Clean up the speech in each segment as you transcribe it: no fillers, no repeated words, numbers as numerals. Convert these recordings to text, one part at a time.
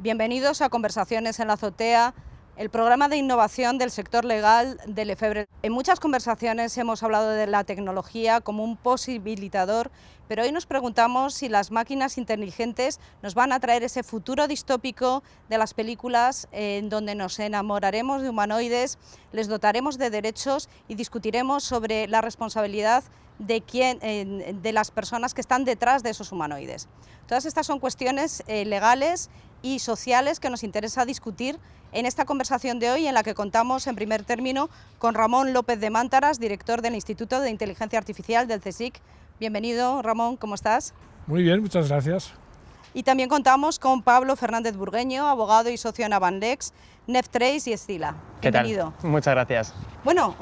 Bienvenidos a Conversaciones en la Azotea, el programa de innovación del sector legal de Lefebvre. En muchas conversaciones hemos hablado de la tecnología como un posibilitador, pero hoy nos preguntamos si las máquinas inteligentes nos van a traer ese futuro distópico de las películas en donde nos enamoraremos de humanoides, les dotaremos de derechos y discutiremos sobre la responsabilidad de las personas que están detrás de esos humanoides. Todas estas son cuestiones legales y sociales que nos interesa discutir en esta conversación de hoy, en la que contamos en primer término con Ramón López de Mántaras, director del Instituto de Inteligencia Artificial del CSIC. Bienvenido, Ramón, ¿cómo estás? Muy bien, muchas gracias. Y también contamos con Pablo Fernández Burgueño, abogado y socio en Avanlex, Neftrace y Escila. Bienvenido. ¿Qué tal? Muchas gracias. Bueno,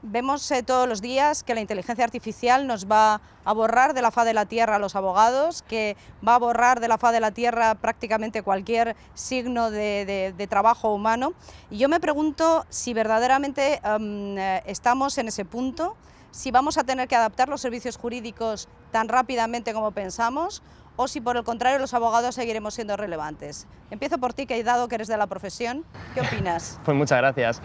vemos todos los días que la inteligencia artificial nos va a borrar de la faz de la tierra a los abogados, que va a borrar de la faz de la tierra prácticamente cualquier signo de trabajo humano. Y yo me pregunto si verdaderamente estamos en ese punto, si vamos a tener que adaptar los servicios jurídicos tan rápidamente como pensamos, o si por el contrario los abogados seguiremos siendo relevantes. Empiezo por ti, que dado que eres de la profesión, ¿qué opinas? Pues muchas gracias.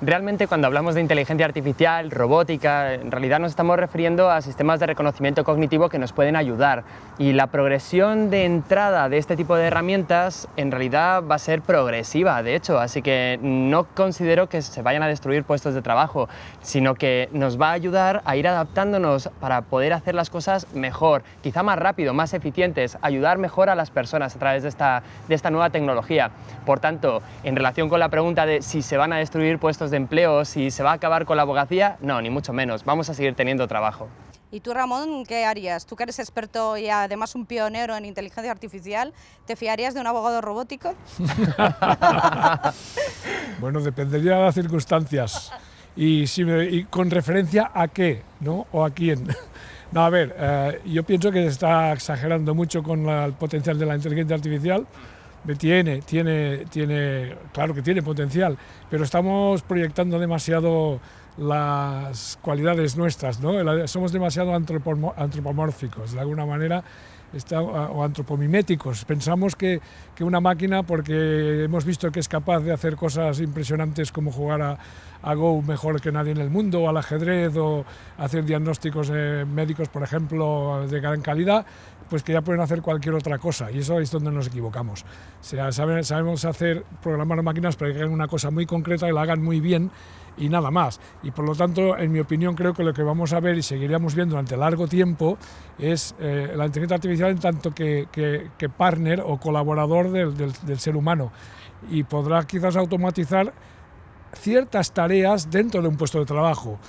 Realmente cuando hablamos de inteligencia artificial, robótica, en realidad nos estamos refiriendo a sistemas de reconocimiento cognitivo que nos pueden ayudar, y la progresión de entrada de este tipo de herramientas en realidad va a ser progresiva, de hecho, así que no considero que se vayan a destruir puestos de trabajo, sino que nos va a ayudar a ir adaptándonos para poder hacer las cosas mejor, quizá más rápido, más eficientes, ayudar mejor a las personas a través de esta nueva tecnología. Por tanto, en relación con la pregunta de si se van a destruir puestos de empleo, si se va a acabar con la abogacía, no, ni mucho menos, vamos a seguir teniendo trabajo. ¿Y tú, Ramón, qué harías? Tú que eres experto y además un pionero en inteligencia artificial, ¿te fiarías de un abogado robótico? Bueno, dependería de las circunstancias y con referencia a qué, ¿no? O a quién. No, a ver, yo pienso que se está exagerando mucho con el potencial de la inteligencia artificial. Claro que tiene potencial, pero estamos proyectando demasiado las cualidades nuestras, ¿no? Somos demasiado antropomórficos, de alguna manera, o antropomiméticos. Pensamos que una máquina, porque hemos visto que es capaz de hacer cosas impresionantes como jugar a Go mejor que nadie en el mundo, o al ajedrez, o hacer diagnósticos médicos, por ejemplo, de gran calidad, pues que ya pueden hacer cualquier otra cosa, y eso es donde nos equivocamos. O sea, sabemos programar máquinas para que hagan una cosa muy concreta y la hagan muy bien, y nada más. Y por lo tanto, en mi opinión, creo que lo que vamos a ver y seguiríamos viendo durante largo tiempo es la inteligencia artificial en tanto que partner o colaborador del ser humano, y podrá quizás automatizar ciertas tareas dentro de un puesto de trabajo.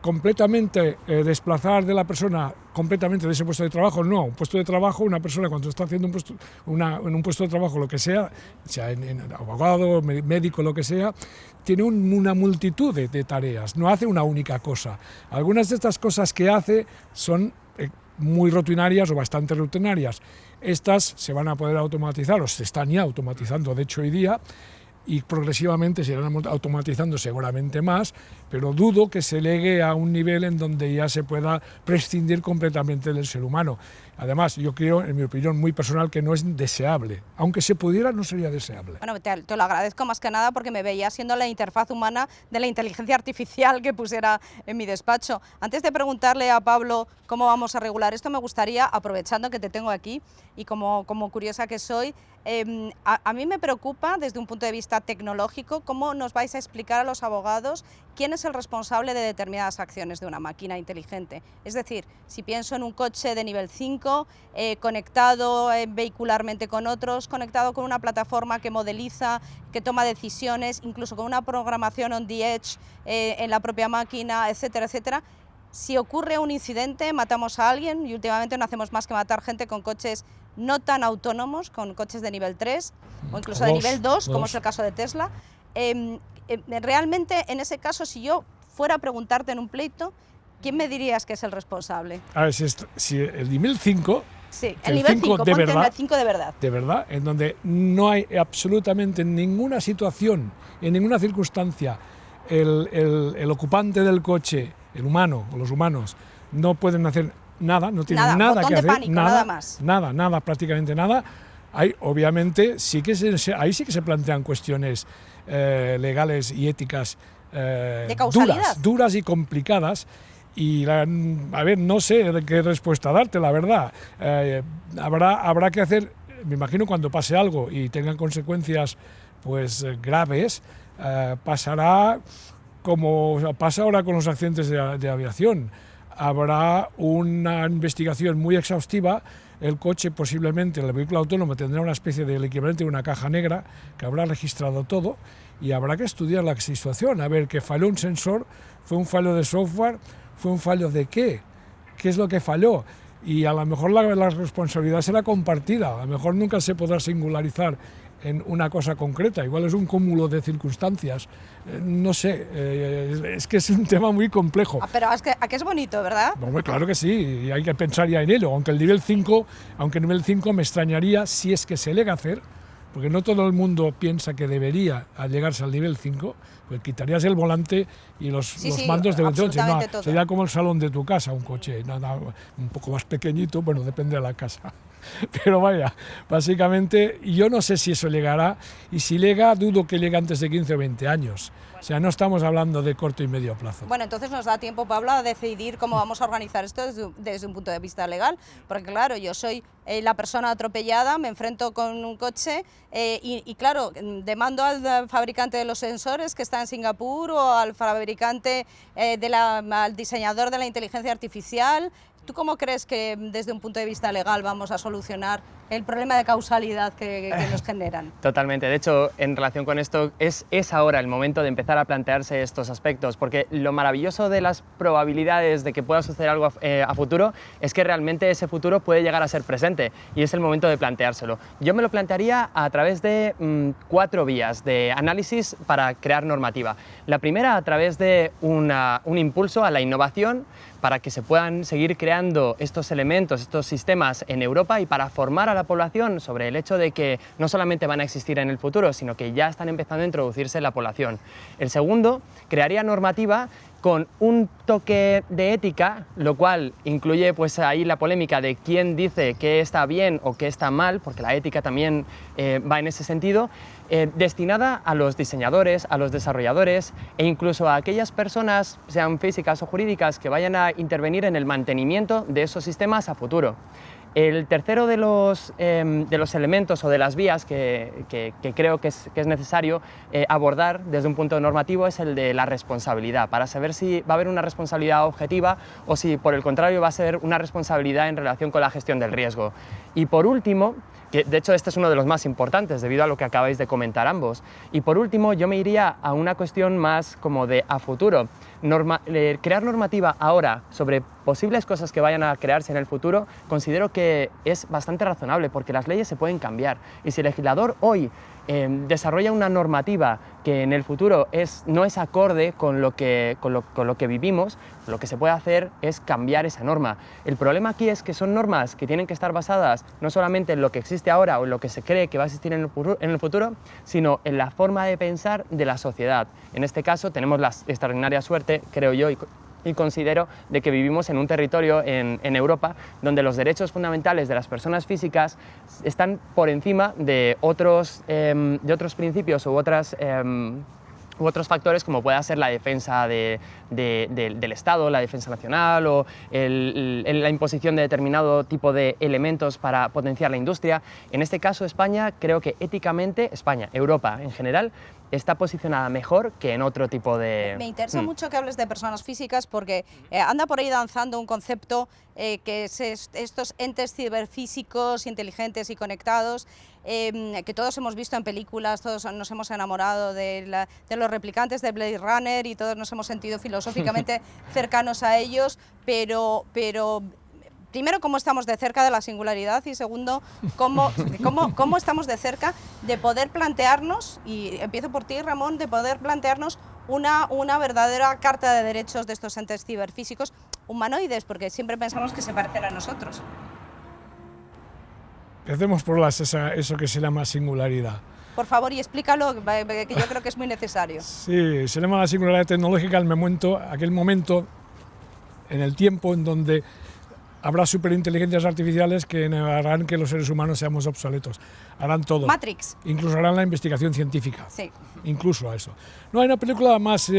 Completamente desplazar de la persona completamente de ese puesto de trabajo, no. Un puesto de trabajo, una persona cuando está haciendo en un puesto de trabajo, lo que sea en abogado, médico, lo que sea, tiene una multitud de tareas, no hace una única cosa. Algunas de estas cosas que hace son muy rutinarias o bastante rutinarias. Estas se van a poder automatizar, o se están ya automatizando, de hecho, hoy día, y progresivamente se irán automatizando seguramente más, pero dudo que se llegue a un nivel en donde ya se pueda prescindir completamente del ser humano. Además, yo creo, en mi opinión muy personal, que no es deseable. Aunque se pudiera, no sería deseable. Bueno, te lo agradezco más que nada porque me veía siendo la interfaz humana de la inteligencia artificial que pusiera en mi despacho. Antes de preguntarle a Pablo cómo vamos a regular esto, me gustaría, aprovechando que te tengo aquí y como curiosa que soy, a mí me preocupa desde un punto de vista tecnológico cómo nos vais a explicar a los abogados quién es el responsable de determinadas acciones de una máquina inteligente. Es decir, si pienso en un coche de nivel 5, conectado vehicularmente con otros, conectado con una plataforma que modeliza, que toma decisiones, incluso con una programación on the edge en la propia máquina, etcétera, etcétera. Si ocurre un incidente, matamos a alguien, y últimamente no hacemos más que matar gente con coches no tan autónomos, con coches de nivel 3 o incluso de nivel 2, como es el caso de Tesla. Realmente, en ese caso, si yo fuera a preguntarte en un pleito, ¿quién me dirías que es el responsable? A ver, si el nivel 5... Sí, el nivel 5, ponte el 5 de verdad. De verdad, en donde no hay absolutamente ninguna situación, en ninguna circunstancia, el ocupante del coche, el humano o los humanos, no pueden hacer nada, no tienen nada que hacer, pánico, nada más. Nada, prácticamente nada. Obviamente, ahí sí que se plantean cuestiones legales y éticas de causalidad. duras y complicadas. Y a ver, no sé qué respuesta darte, la verdad. Habrá que hacer, me imagino, cuando pase algo y tengan consecuencias pues graves, pasará como pasa ahora con los accidentes de aviación. Habrá una investigación muy exhaustiva. El coche, posiblemente, el vehículo autónomo, tendrá una especie del equivalente de una caja negra que habrá registrado todo, y habrá que estudiar la situación, a ver, que falló un sensor, fue un fallo de software, fue un fallo de qué es lo que falló, y a lo mejor la responsabilidad será compartida, a lo mejor nunca se podrá singularizar en una cosa concreta, igual es un cúmulo de circunstancias, no sé, es que es un tema muy complejo. Pero ¿a qué es bonito, verdad? Bueno, claro que sí, y hay que pensar ya en ello, aunque el nivel 5 me extrañaría si es que se llega a hacer, porque no todo el mundo piensa que debería llegarse al nivel 5, pues quitarías el volante y los mandos de coche, no, sería como el salón de tu casa, un coche, nada, un poco más pequeñito, bueno, depende de la casa. Pero vaya, básicamente yo no sé si eso llegará, y si llega, dudo que llegue antes de 15 o 20 años. O sea, no estamos hablando de corto y medio plazo. Bueno, entonces nos da tiempo, Pablo, a decidir cómo vamos a organizar esto desde un punto de vista legal, porque claro, yo soy la persona atropellada, me enfrento con un coche y claro, demando al fabricante de los sensores que está en Singapur o al fabricante, al diseñador de la inteligencia artificial. ¿Tú cómo crees que desde un punto de vista legal vamos a solucionar el problema de causalidad que nos generan? Totalmente. De hecho, en relación con esto, es ahora el momento de empezar a plantearse estos aspectos, porque lo maravilloso de las probabilidades de que pueda suceder algo a futuro es que realmente ese futuro puede llegar a ser presente, y es el momento de planteárselo. Yo me lo plantearía a través de 4 vías de análisis para crear normativa. La primera, a través de un impulso a la innovación, para que se puedan seguir creando estos elementos, estos sistemas en Europa, y para formar a la población sobre el hecho de que no solamente van a existir en el futuro, sino que ya están empezando a introducirse en la población. El segundo, crearía normativa con un toque de ética, lo cual incluye pues ahí la polémica de quién dice qué está bien o qué está mal, porque la ética también va en ese sentido, destinada a los diseñadores, a los desarrolladores e incluso a aquellas personas, sean físicas o jurídicas, que vayan a intervenir en el mantenimiento de esos sistemas a futuro. El tercero de los elementos o de las vías que creo que es necesario abordar desde un punto normativo es el de la responsabilidad, para saber si va a haber una responsabilidad objetiva o si por el contrario va a ser una responsabilidad en relación con la gestión del riesgo. Y por último, que de hecho este es uno de los más importantes debido a lo que acabáis de comentar ambos, y por último yo me iría a una cuestión más como de a futuro. Crear normativa ahora sobre posibles cosas que vayan a crearse en el futuro considero que es bastante razonable, porque las leyes se pueden cambiar, y si el legislador hoy desarrolla una normativa que en el futuro no es acorde con lo que vivimos, lo que se puede hacer es cambiar esa norma. El problema aquí es que son normas que tienen que estar basadas no solamente en lo que existe ahora o en lo que se cree que va a existir en el futuro, sino en la forma de pensar de la sociedad. En este caso tenemos la extraordinaria suerte, creo yo, y considero, de que vivimos en un territorio en Europa donde los derechos fundamentales de las personas físicas están por encima de otros principios u otros factores, como pueda ser la defensa del Estado, la defensa nacional o la imposición de determinado tipo de elementos para potenciar la industria. En este caso España, creo que éticamente, Europa en general, está posicionada mejor que en otro tipo de... Me interesa mucho que hables de personas físicas, porque anda por ahí danzando un concepto que es estos entes ciberfísicos inteligentes y conectados, que todos hemos visto en películas, todos nos hemos enamorado de los replicantes de Blade Runner y todos nos hemos sentido filosóficamente cercanos a ellos, pero primero, cómo estamos de cerca de la singularidad, y segundo, cómo estamos de cerca de poder plantearnos, y empiezo por ti, Ramón, de poder plantearnos una verdadera carta de derechos de estos entes ciberfísicos humanoides, porque siempre pensamos que se parecen a nosotros. Empecemos por eso que se llama singularidad. Por favor, y explícalo, que yo creo que es muy necesario. Sí, se llama la singularidad tecnológica aquel momento en el tiempo en donde habrá superinteligencias artificiales que harán que los seres humanos seamos obsoletos. Harán todo. Matrix. Incluso harán la investigación científica. Sí. Incluso a eso. No, hay una película más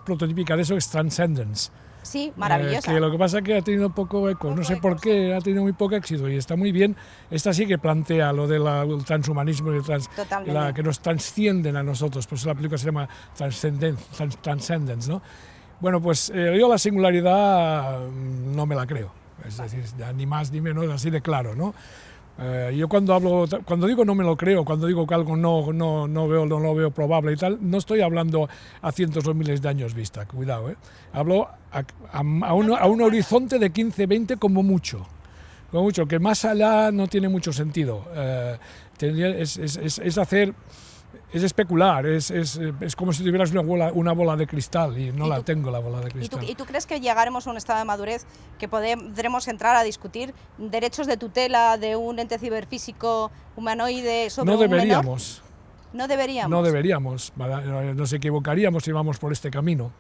prototípica de eso, es Transcendence. Sí, maravillosa. Que lo que pasa es que ha tenido poco eco, no sé por qué, ha tenido muy poco éxito y está muy bien. Esta sí que plantea lo del transhumanismo y que nos trascienden a nosotros, por eso la película se llama Transcendence, ¿no? Bueno, pues yo la singularidad no me la creo, es decir, ni más ni menos, así de claro, ¿no? Yo cuando digo no me lo creo, cuando digo que algo no lo veo probable y tal, no estoy hablando a cientos o miles de años vista, cuidado, ¿eh? Hablo a un horizonte de 15, 20 como mucho, que más allá no tiene mucho sentido. Es especular, es como si tuvieras una bola de cristal y no la tengo, la bola de cristal. ¿Y tú crees que llegaremos a un estado de madurez que podremos entrar a discutir derechos de tutela de un ente ciberfísico humanoide sobre un menor? No deberíamos. No deberíamos, nos equivocaríamos si vamos por este camino.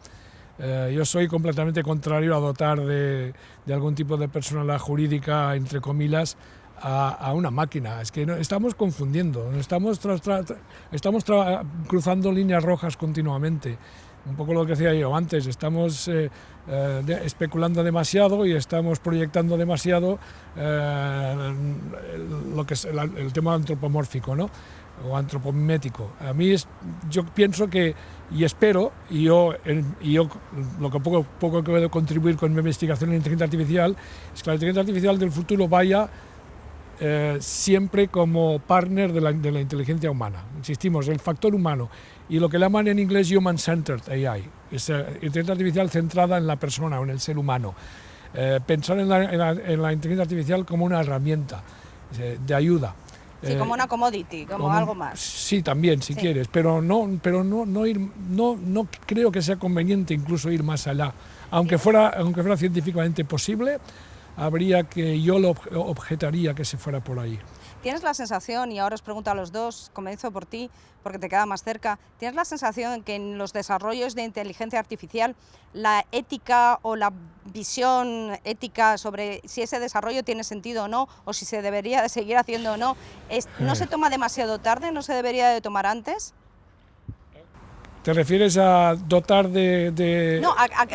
Yo soy completamente contrario a dotar de algún tipo de personalidad jurídica, entre comillas, a una máquina. Es que estamos confundiendo, estamos cruzando líneas rojas continuamente. Un poco lo que decía yo antes, estamos especulando demasiado y estamos proyectando demasiado lo que es el tema antropomórfico, ¿no? O antropomético. Yo pienso que, y espero, y yo lo que poco que puedo contribuir con mi investigación en inteligencia artificial, es que la inteligencia artificial del futuro vaya siempre como partner de la inteligencia humana. Insistimos, el factor humano y lo que llaman en inglés Human-Centered AI, es inteligencia artificial centrada en la persona o en el ser humano. Pensar en la inteligencia artificial como una herramienta de ayuda. Sí, como una commodity, como algo más. Sí, también, si quieres, pero no creo que sea conveniente incluso ir más allá. Aunque fuera científicamente posible, yo lo objetaría que se fuera por ahí. ¿Tienes la sensación, y ahora os pregunto a los dos, comienzo por ti, porque te queda más cerca, ¿tienes la sensación que en los desarrollos de inteligencia artificial la ética o la visión ética sobre si ese desarrollo tiene sentido o no, o si se debería de seguir haciendo o no, no se toma demasiado tarde, no se debería de tomar antes? ¿Te refieres a dotar de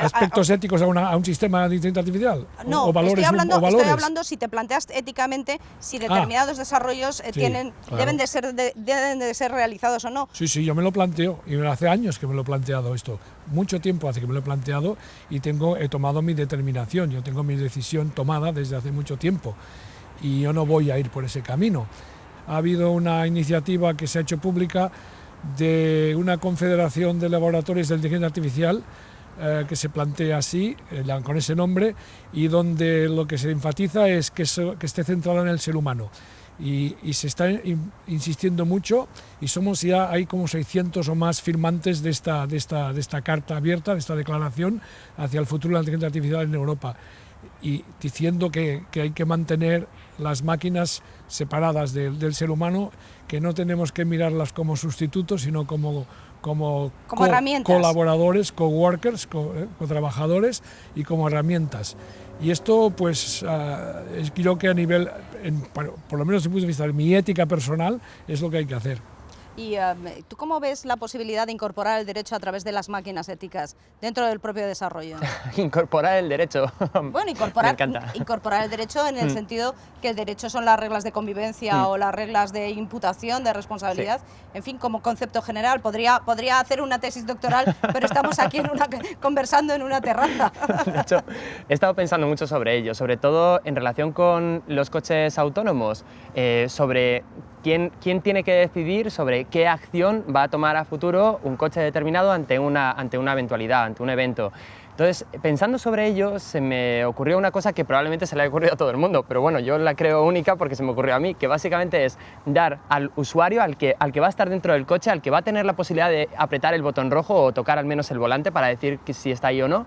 aspectos éticos a un sistema de inteligencia artificial? No, ¿O valores, estoy hablando si te planteas éticamente si determinados desarrollos deben de ser realizados o no. Sí, yo me lo planteo, y hace años que me lo he planteado esto, mucho tiempo hace que me lo he planteado y he tomado mi determinación, yo tengo mi decisión tomada desde hace mucho tiempo y yo no voy a ir por ese camino. Ha habido una iniciativa que se ha hecho pública de una confederación de laboratorios de inteligencia artificial que se plantea así, con ese nombre, y donde lo que se enfatiza es que esté centrado en el ser humano. Y se está insistiendo mucho, y hay como 600 o más firmantes de esta carta abierta, de esta declaración hacia el futuro de la inteligencia artificial en Europa, y diciendo que hay que mantener las máquinas separadas del ser humano, que no tenemos que mirarlas como sustitutos, sino como herramientas, colaboradores, coworkers, co-trabajadores y como herramientas. Y esto, pues, creo que por lo menos desde el punto de vista de mi ética personal, es lo que hay que hacer. ¿Y tú cómo ves la posibilidad de incorporar el derecho a través de las máquinas éticas dentro del propio desarrollo? Incorporar el derecho. Bueno, incorporar el derecho en el sentido que el derecho son las reglas de convivencia o las reglas de imputación, de responsabilidad, en fin, como concepto general. Podría hacer una tesis doctoral, pero estamos aquí conversando en una terraza. De hecho, he estado pensando mucho sobre ello, sobre todo en relación con los coches autónomos, sobre quién tiene que decidir sobre qué acción va a tomar a futuro un coche determinado ante una eventualidad, ante un evento. Entonces, pensando sobre ello, se me ocurrió una cosa que probablemente se le haya ocurrido a todo el mundo, pero bueno, yo la creo única porque se me ocurrió a mí, que básicamente es dar al usuario, al que va a estar dentro del coche, al que va a tener la posibilidad de apretar el botón rojo o tocar al menos el volante para decir que si está ahí o no,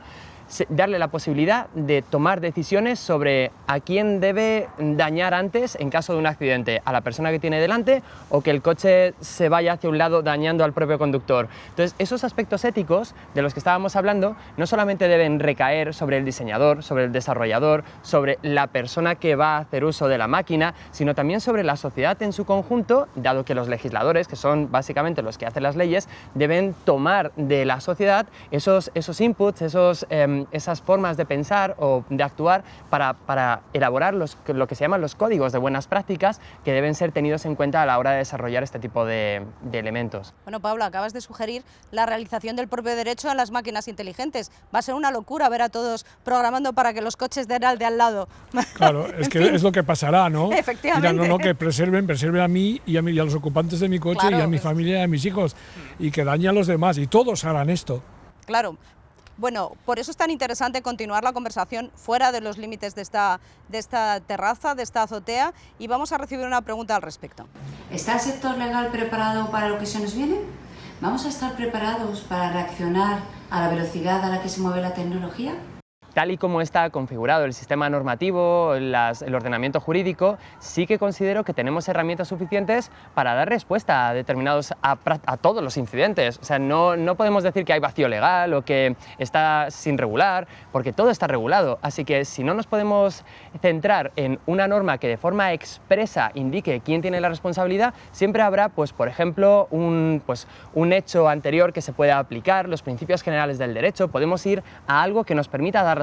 darle la posibilidad de tomar decisiones sobre a quién debe dañar antes en caso de un accidente, a la persona que tiene delante o que el coche se vaya hacia un lado dañando al propio conductor. Entonces, esos aspectos éticos de los que estábamos hablando no solamente deben recaer sobre el diseñador, sobre el desarrollador, sobre la persona que va a hacer uso de la máquina, sino también sobre la sociedad en su conjunto, dado que los legisladores, que son básicamente los que hacen las leyes, deben tomar de la sociedad esos inputs, esas formas de pensar o de actuar para elaborar lo que se llaman los códigos de buenas prácticas que deben ser tenidos en cuenta a la hora de desarrollar este tipo de elementos. Bueno, Pablo, acabas de sugerir la realización del propio derecho en las máquinas inteligentes. Va a ser una locura ver a todos programando para que los coches den al de al lado. Claro, es que es lo que pasará, ¿no? Efectivamente. Dirán, no, que preserven a mí y a los ocupantes de mi coche, claro, y a mi familia y a mis hijos, y que dañen a los demás, y todos harán esto. Claro. Bueno, por eso es tan interesante continuar la conversación fuera de los límites de esta terraza, de esta azotea, y vamos a recibir una pregunta al respecto. ¿Está el sector legal preparado para lo que se nos viene? ¿Vamos a estar preparados para reaccionar a la velocidad a la que se mueve la tecnología? Tal y como está configurado el sistema normativo, el ordenamiento jurídico, sí que considero que tenemos herramientas suficientes para dar respuesta a todos los incidentes. O sea, no podemos decir que hay vacío legal o que está sin regular, porque todo está regulado. Así que si no nos podemos centrar en una norma que de forma expresa indique quién tiene la responsabilidad, siempre habrá, pues, por ejemplo, un hecho anterior que se pueda aplicar, los principios generales del derecho. Podemos ir a algo que nos permita dar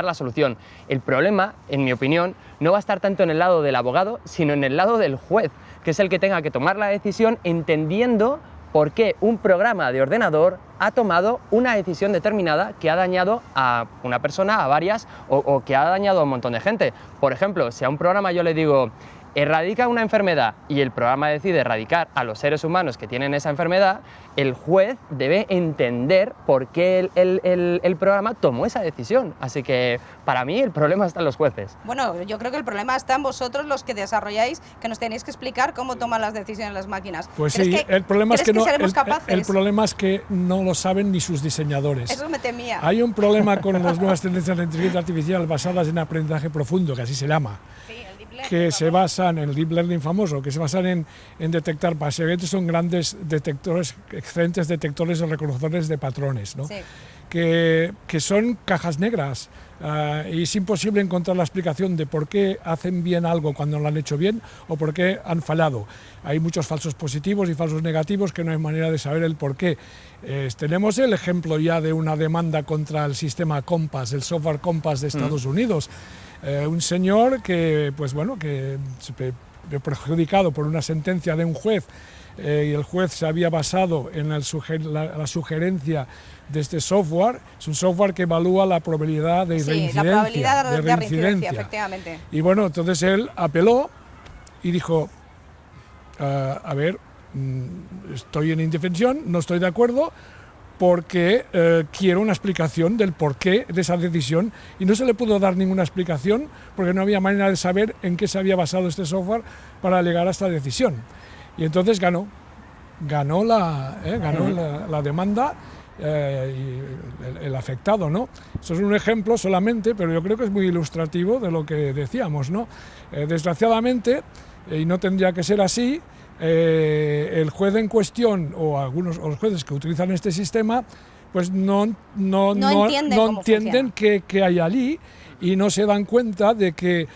la solución. El problema, en mi opinión, no va a estar tanto en el lado del abogado, sino en el lado del juez, que es el que tenga que tomar la decisión entendiendo por qué un programa de ordenador ha tomado una decisión determinada que ha dañado a una persona, a varias, o que ha dañado a un montón de gente. Por ejemplo, si a un programa yo le digo erradica una enfermedad y el programa decide erradicar a los seres humanos que tienen esa enfermedad, el juez debe entender por qué el programa tomó esa decisión. Así que para mí el problema está en los jueces. Bueno, yo creo que el problema está en vosotros, los que desarrolláis, que nos tenéis que explicar cómo toman las decisiones las máquinas. Pues sí, el problema es que no, seremos capaces? El problema es que no lo saben ni sus diseñadores. Eso me temía. Hay un problema con las nuevas tendencias de inteligencia artificial basadas en aprendizaje profundo, que así se llama. Sí, el deep learning, que se basan en el deep learning famoso, que se basan en detectar, básicamente son grandes detectores, excelentes detectores o reconocedores de patrones, ¿no? Sí. Que son cajas negras, y es imposible encontrar la explicación de por qué hacen bien algo cuando lo han hecho bien o por qué han fallado. Hay muchos falsos positivos y falsos negativos que no hay manera de saber el por qué. Tenemos el ejemplo ya de una demanda contra el sistema Compass, el software Compass de Estados Unidos. Un señor que, pues bueno, que se vio perjudicado por una sentencia de un juez, y el juez se había basado en la sugerencia de este software. Es un software que evalúa la probabilidad de reincidencia. Sí, la probabilidad de reincidencia, efectivamente. Y bueno, entonces él apeló y dijo, a ver, estoy en indefensión, no estoy de acuerdo, porque quiero una explicación del porqué de esa decisión, y no se le pudo dar ninguna explicación porque no había manera de saber en qué se había basado este software para llegar a esta decisión. Y entonces ganó la demanda, y el afectado, ¿no? Eso es un ejemplo solamente, pero yo creo que es muy ilustrativo de lo que decíamos, ¿no? Desgraciadamente, y no tendría que ser así, el juez en cuestión o los jueces que utilizan este sistema pues no entienden qué hay allí, y no se dan cuenta de que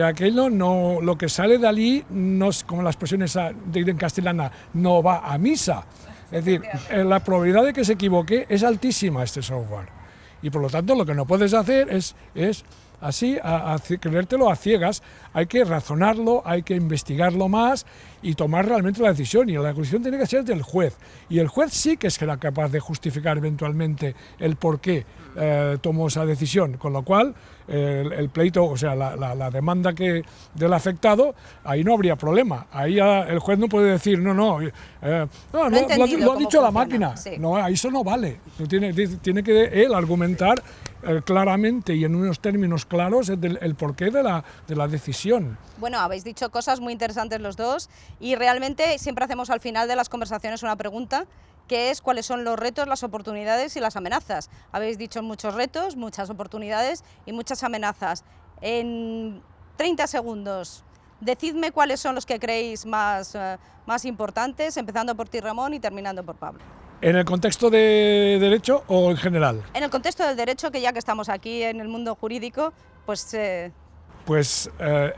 aquello no, lo que sale de allí, no es, como la expresión esa en castellana, no va a misa. Es decir, la probabilidad de que se equivoque es altísima este software, y por lo tanto lo que no puedes hacer es así, creértelo a ciegas. Hay que razonarlo, hay que investigarlo más y tomar realmente la decisión, y la decisión tiene que ser del juez, y el juez sí que será capaz de justificar eventualmente el por qué tomó esa decisión, con lo cual el pleito, o sea, la demanda del afectado, ahí no habría problema. Ahí el juez no puede decir, lo ha dicho la máquina. Sí. No, eso no vale. Tiene que él argumentar claramente y en unos términos claros el porqué de la decisión. Bueno, habéis dicho cosas muy interesantes los dos y realmente siempre hacemos al final de las conversaciones una pregunta, que es cuáles son los retos, las oportunidades y las amenazas. Habéis dicho muchos retos, muchas oportunidades y muchas amenazas. En 30 segundos, decidme cuáles son los que creéis más importantes, empezando por ti, Ramón, y terminando por Pablo. ¿En el contexto de derecho o en general? En el contexto del derecho, que ya que estamos aquí en el mundo jurídico, pues...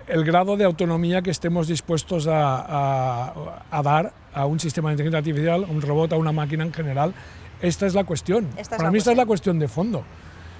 el grado de autonomía que estemos dispuestos a dar a un sistema de inteligencia artificial, a un robot, a una máquina en general. Esta es la cuestión. Para mí esta es la cuestión de fondo.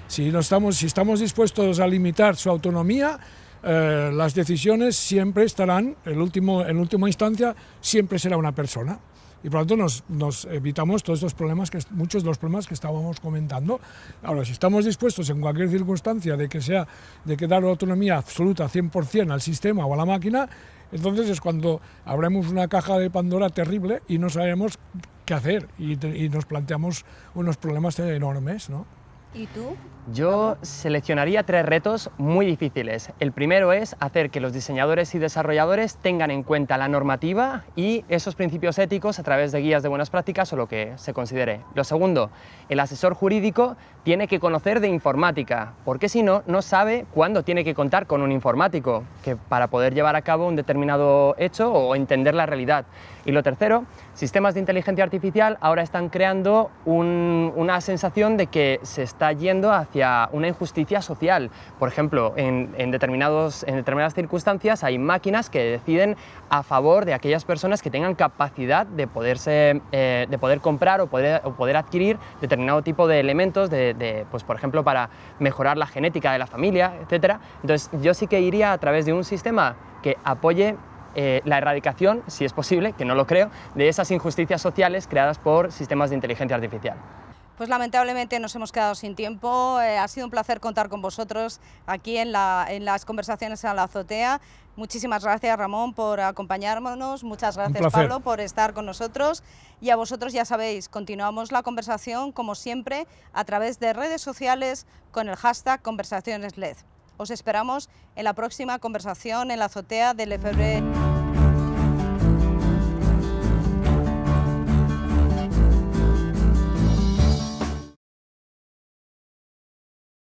Si estamos dispuestos a limitar su autonomía, las decisiones siempre estarán, en última instancia, siempre será una persona. Y por lo tanto nos evitamos todos estos problemas, muchos de los problemas que estábamos comentando. Ahora, si estamos dispuestos en cualquier circunstancia de que dar autonomía absoluta 100% al sistema o a la máquina, entonces es cuando abrimos una caja de Pandora terrible y no sabemos qué hacer y nos planteamos unos problemas enormes, ¿no? ¿Y tú? Yo seleccionaría 3 retos muy difíciles. El primero es hacer que los diseñadores y desarrolladores tengan en cuenta la normativa y esos principios éticos a través de guías de buenas prácticas o lo que se considere. Lo segundo, el asesor jurídico tiene que conocer de informática, porque si no, no sabe cuándo tiene que contar con un informático para poder llevar a cabo un determinado hecho o entender la realidad. Y lo tercero, sistemas de inteligencia artificial ahora están creando una sensación de que se está yendo hacia una injusticia social. Por ejemplo, en determinadas circunstancias hay máquinas que deciden a favor de aquellas personas que tengan capacidad de poder comprar o poder adquirir determinado tipo de elementos, pues, por ejemplo, para mejorar la genética de la familia, etc. Entonces, yo sí que iría a través de un sistema que apoye la erradicación, si es posible, que no lo creo, de esas injusticias sociales creadas por sistemas de inteligencia artificial. Pues lamentablemente nos hemos quedado sin tiempo. Ha sido un placer contar con vosotros aquí en las conversaciones a la azotea. Muchísimas gracias, Ramón, por acompañarnos. Muchas gracias, Pablo, por estar con nosotros. Y a vosotros, ya sabéis, continuamos la conversación, como siempre, a través de redes sociales con el hashtag conversacionesled. Os esperamos en la próxima conversación en la azotea del Lefebvre.